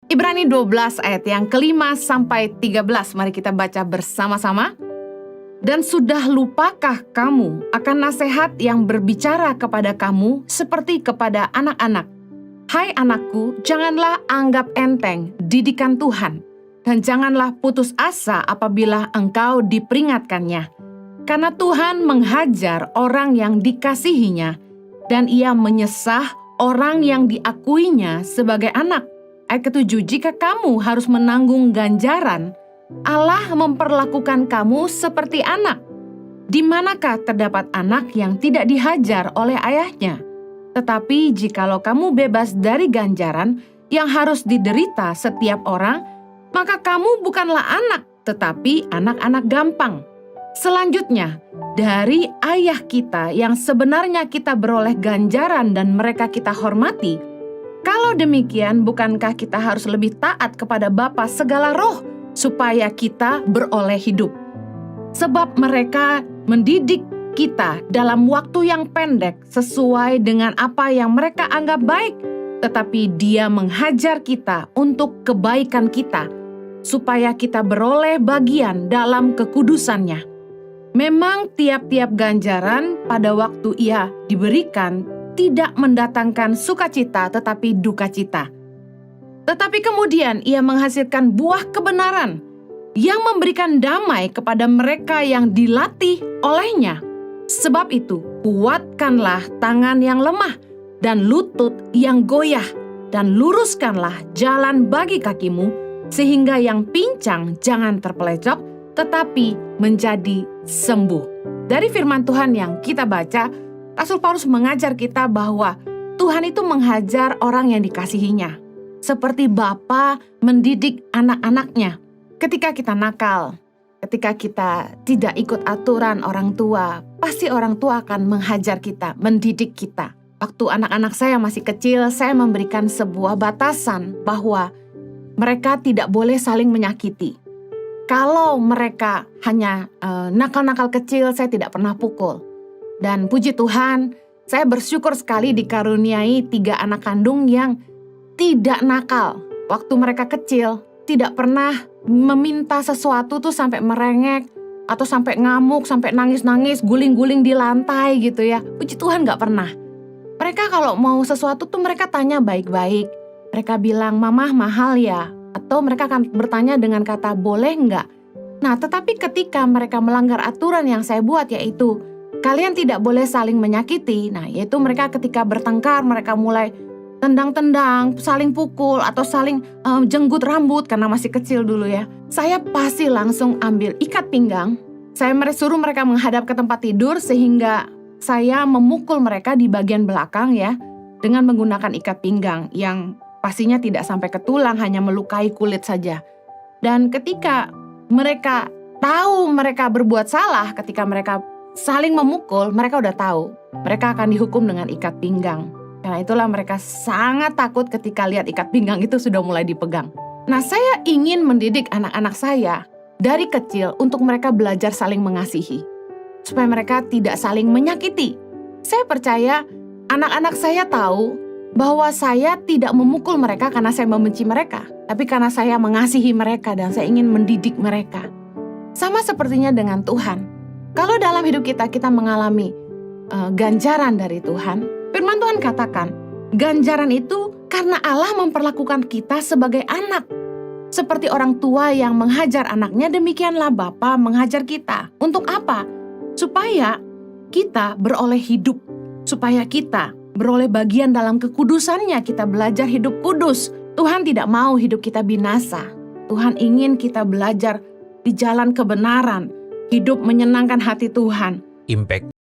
Ibrani 12 ayat yang kelima sampai 13. Mari kita baca bersama-sama. Dan sudah lupakah kamu akan nasihat yang berbicara kepada kamu seperti kepada anak-anak? Hai anakku, janganlah anggap enteng didikan Tuhan, dan janganlah putus asa apabila engkau diperingatkannya. Karena Tuhan menghajar orang yang dikasihinya, dan ia menyesah orang yang diakuinya sebagai anak. Ayat ke-7, jika kamu harus menanggung ganjaran, Allah memperlakukan kamu seperti anak. Di manakah terdapat anak yang tidak dihajar oleh ayahnya? Tetapi jikalau kamu bebas dari ganjaran yang harus diderita setiap orang, maka kamu bukanlah anak, tetapi anak-anak gampang. Selanjutnya, dari ayah kita yang sebenarnya kita beroleh ganjaran dan mereka kita hormati, kalau demikian, bukankah kita harus lebih taat kepada Bapa segala roh, supaya kita beroleh hidup? Sebab mereka mendidik kita dalam waktu yang pendek sesuai dengan apa yang mereka anggap baik, tetapi Dia menghajar kita untuk kebaikan kita, supaya kita beroleh bagian dalam kekudusannya. Memang tiap-tiap ganjaran pada waktu ia diberikan tidak mendatangkan sukacita tetapi duka cita. Tetapi kemudian ia menghasilkan buah kebenaran yang memberikan damai kepada mereka yang dilatih olehnya. Sebab itu, kuatkanlah tangan yang lemah dan lutut yang goyah, dan luruskanlah jalan bagi kakimu, sehingga yang pincang jangan terpelecok, tetapi menjadi sembuh. Dari firman Tuhan yang kita baca, Rasul Paulus mengajar kita bahwa Tuhan itu menghajar orang yang dikasihinya. Seperti Bapa mendidik anak-anaknya. Ketika kita nakal, ketika kita tidak ikut aturan orang tua, pasti orang tua akan menghajar kita, mendidik kita. Waktu anak-anak saya masih kecil, saya memberikan sebuah batasan bahwa mereka tidak boleh saling menyakiti. Kalau mereka hanya nakal-nakal kecil, saya tidak pernah pukul. Dan puji Tuhan, saya bersyukur sekali dikaruniai 3 anak kandung yang tidak nakal. Waktu mereka kecil, tidak pernah meminta sesuatu tuh sampai merengek, atau sampai ngamuk, sampai nangis-nangis, guling-guling di lantai gitu ya. Puji Tuhan gak pernah. Mereka kalau mau sesuatu tuh mereka tanya baik-baik. Mereka bilang, "Mamah mahal ya?" Atau mereka akan bertanya dengan kata, "Boleh nggak?" Nah, tetapi ketika mereka melanggar aturan yang saya buat, yaitu kalian tidak boleh saling menyakiti. Nah, yaitu mereka ketika bertengkar, mereka mulai tendang-tendang, saling pukul, atau saling jenggut rambut karena masih kecil dulu ya. Saya pasti langsung ambil ikat pinggang. Saya suruh mereka menghadap ke tempat tidur sehingga saya memukul mereka di bagian belakang ya, dengan menggunakan ikat pinggang yang pastinya tidak sampai ke tulang, hanya melukai kulit saja. Dan ketika mereka tahu mereka berbuat salah, ketika mereka saling memukul, mereka udah tahu mereka akan dihukum dengan ikat pinggang. Karena itulah mereka sangat takut ketika lihat ikat pinggang itu sudah mulai dipegang. Nah, saya ingin mendidik anak-anak saya dari kecil untuk mereka belajar saling mengasihi, supaya mereka tidak saling menyakiti. Saya percaya anak-anak saya tahu bahwa saya tidak memukul mereka karena saya membenci mereka, tapi karena saya mengasihi mereka dan saya ingin mendidik mereka. Sama sepertinya dengan Tuhan. Kalau dalam hidup kita mengalami ganjaran dari Tuhan, firman Tuhan katakan, ganjaran itu karena Allah memperlakukan kita sebagai anak. Seperti orang tua yang menghajar anaknya, demikianlah Bapa menghajar kita. Untuk apa? Supaya kita beroleh hidup, supaya kita beroleh bagian dalam kekudusannya, kita belajar hidup kudus. Tuhan tidak mau hidup kita binasa. Tuhan ingin kita belajar di jalan kebenaran, hidup menyenangkan hati Tuhan. Impact